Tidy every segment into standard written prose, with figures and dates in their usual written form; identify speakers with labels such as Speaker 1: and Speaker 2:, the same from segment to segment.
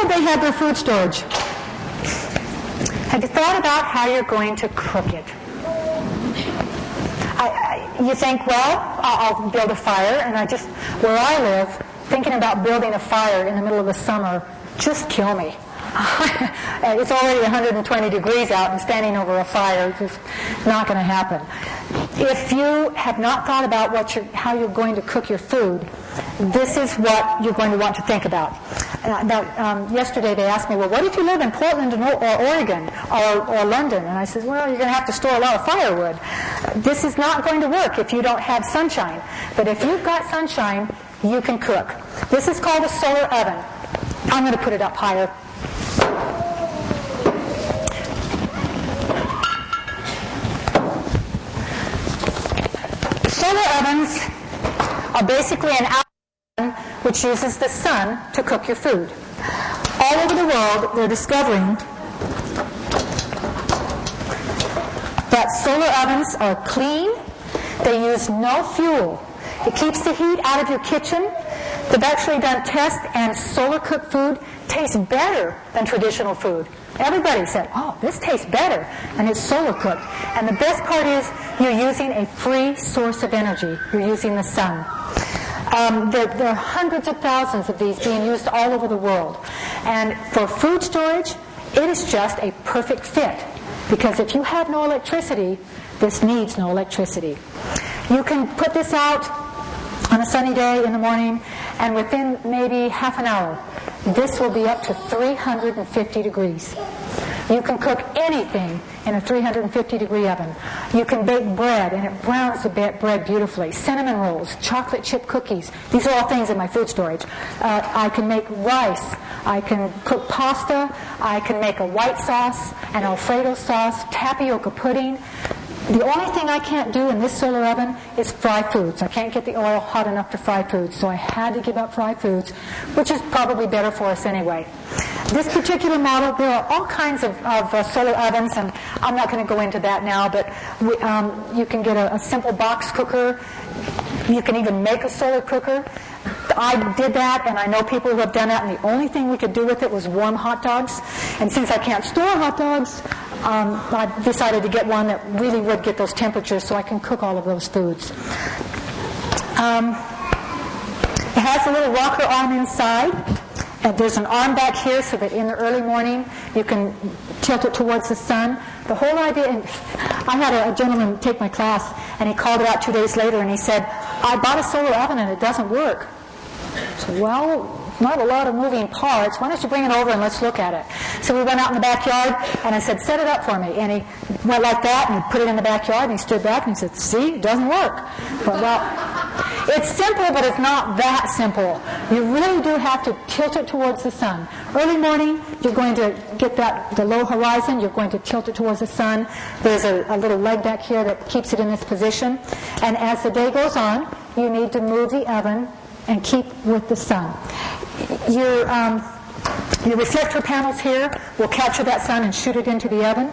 Speaker 1: said they had their food storage. Have you thought about how you're going to cook it? You think, well, I'll build a fire, and where I live, thinking about building a fire in the middle of the summer just kill me. It's already 120 degrees out, and standing over a fire is just not going to happen. If you have not thought about how you're going to cook your food, this is what you're going to want to think about. Yesterday they asked me, well, what if you live in Portland or Oregon or London? And I said, well, you're going to have to store a lot of firewood. This is not going to work if you don't have sunshine. But if you've got sunshine, you can cook. This is called a solar oven. I'm going to put it up higher. Solar ovens are basically an oven which uses the sun to cook your food. All over the world, they're discovering that solar ovens are clean. They use no fuel. It keeps the heat out of your kitchen. They've actually done tests, and solar-cooked food tastes better than traditional food. Everybody said, oh, this tastes better, and it's solar-cooked. And the best part is you're using a free source of energy. You're using the sun. There are hundreds of thousands of these being used all over the world. And for food storage, it is just a perfect fit. Because if you have no electricity, this needs no electricity. You can put this out on a sunny day in the morning, and within maybe half an hour, this will be up to 350 degrees. You can cook anything in a 350-degree oven. You can bake bread, and it browns the bread beautifully. Cinnamon rolls, chocolate chip cookies. These are all things in my food storage. I can make rice. I can cook pasta. I can make a white sauce, an Alfredo sauce, tapioca pudding. The only thing I can't do in this solar oven is fry foods. I can't get the oil hot enough to fry foods, so I had to give up fried foods, which is probably better for us anyway. This particular model, there are all kinds of solar ovens, and I'm not going to go into that now, but you can get a simple box cooker. You can even make a solar cooker. I did that, and I know people who have done that, and the only thing we could do with it was warm hot dogs. And since I can't store hot dogs, I decided to get one that really would get those temperatures so I can cook all of those foods. It has a little rocker arm inside. And there's an arm back here so that in the early morning you can tilt it towards the sun. The whole idea, and I had a gentleman take my class, and he called it out 2 days later, and he said, I bought a solar oven and it doesn't work. I said, well, not a lot of moving parts. Why don't you bring it over and let's look at it? So we went out in the backyard, and I said, set it up for me. And he went like that, and he put it in the backyard, and he stood back, and he said, see, it doesn't work. But, well, it's simple, but it's not that simple. You really do have to tilt it towards the sun. Early morning, you're going to get the low horizon. You're going to tilt it towards the sun. There's a little leg back here that keeps it in this position. And as the day goes on, you need to move the oven and keep with the sun. Your reflector panels here will capture that sun and shoot it into the oven,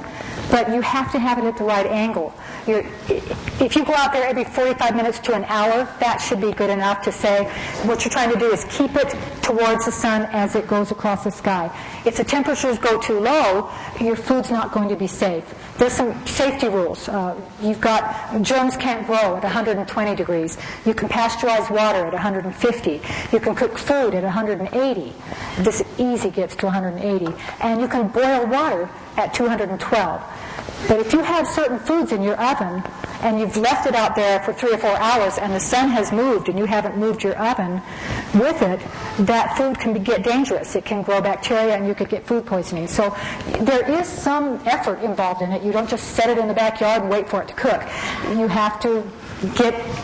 Speaker 1: but you have to have it at the right angle. If you go out there every 45 minutes to an hour, that should be good enough to say what you're trying to do is keep it towards the sun as it goes across the sky. If the temperatures go too low, your food's not going to be safe. There's some safety rules. You've got germs can't grow at 120 degrees. You can pasteurize water at 150. You can cook food at 180. This easy gets to 180. And you can boil water at 212. But if you have certain foods in your oven and you've left it out there for 3 or 4 hours and the sun has moved and you haven't moved your oven with it, that food can get dangerous. It can grow bacteria and you could get food poisoning. So there is some effort involved in it. You don't just set it in the backyard and wait for it to cook. You have to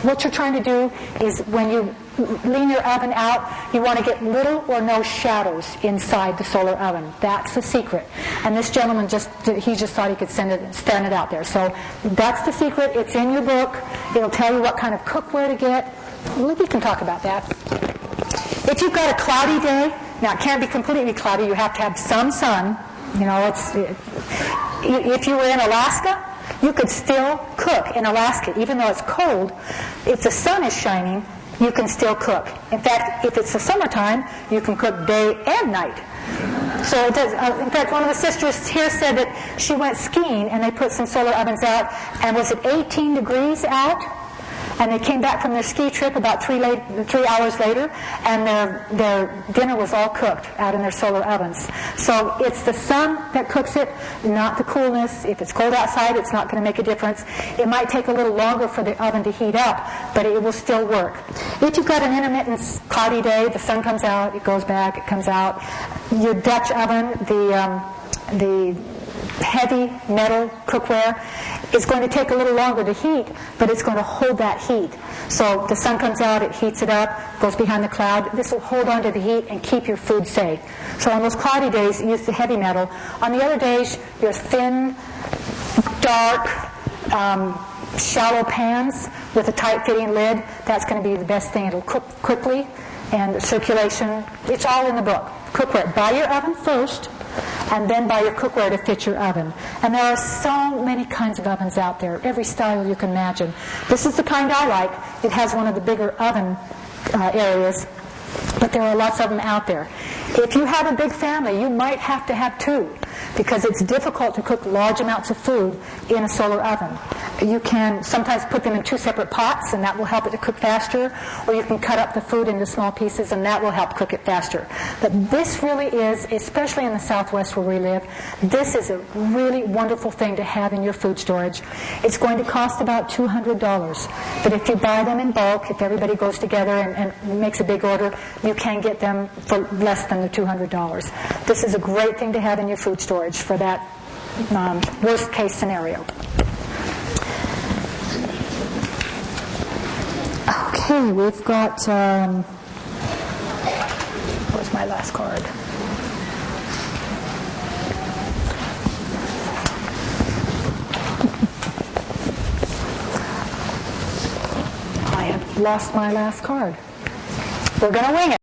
Speaker 1: what you're trying to do is when you lean your oven out, you want to get little or no shadows inside the solar oven. That's the secret. And this gentleman just thought he could stand it out there. So that's the secret. It's in your book. It'll tell you what kind of cookware to get. We can talk about that. If you've got a cloudy day, now it can't be completely cloudy. You have to have some sun. If you were in Alaska, you could still cook in Alaska, even though it's cold. If the sun is shining, you can still cook. In fact, if it's the summertime, you can cook day and night. So it does. In fact, one of the sisters here said that she went skiing and they put some solar ovens out, and was it 18 degrees out? And they came back from their ski trip about 3 hours later, and their dinner was all cooked out in their solar ovens. So it's the sun that cooks it, not the coolness. If it's cold outside, it's not going to make a difference. It might take a little longer for the oven to heat up, but it will still work. If you've got an intermittent cloudy day, the sun comes out, it goes back, it comes out. Your Dutch oven, the heavy metal cookware, is going to take a little longer to heat, but it's going to hold that heat. So the sun comes out, it heats it up, goes behind the cloud. This will hold on to the heat and keep your food safe. So on those cloudy days, use the heavy metal. On the other days, your thin, dark, shallow pans with a tight-fitting lid, that's going to be the best thing. It'll cook quickly, and circulation, it's all in the book. Cookware. Buy your oven first, and then buy your cookware to fit your oven. And there are so many kinds of ovens out there, every style you can imagine. This is the kind I like. It has one of the bigger oven areas, but there are lots of them out there. If you have a big family, you might have to have two, because it's difficult to cook large amounts of food in a solar oven. You can sometimes put them in two separate pots, and that will help it to cook faster, or you can cut up the food into small pieces, and that will help cook it faster. But this really is, especially in the Southwest where we live, this is a really wonderful thing to have in your food storage. It's going to cost about $200, but if you buy them in bulk, if everybody goes together and makes a big order, you can get them for less than the $200. This is a great thing to have in your food storage for that worst case scenario. Okay, we've got, where's my last card? I have lost my last card. We're going to wing it.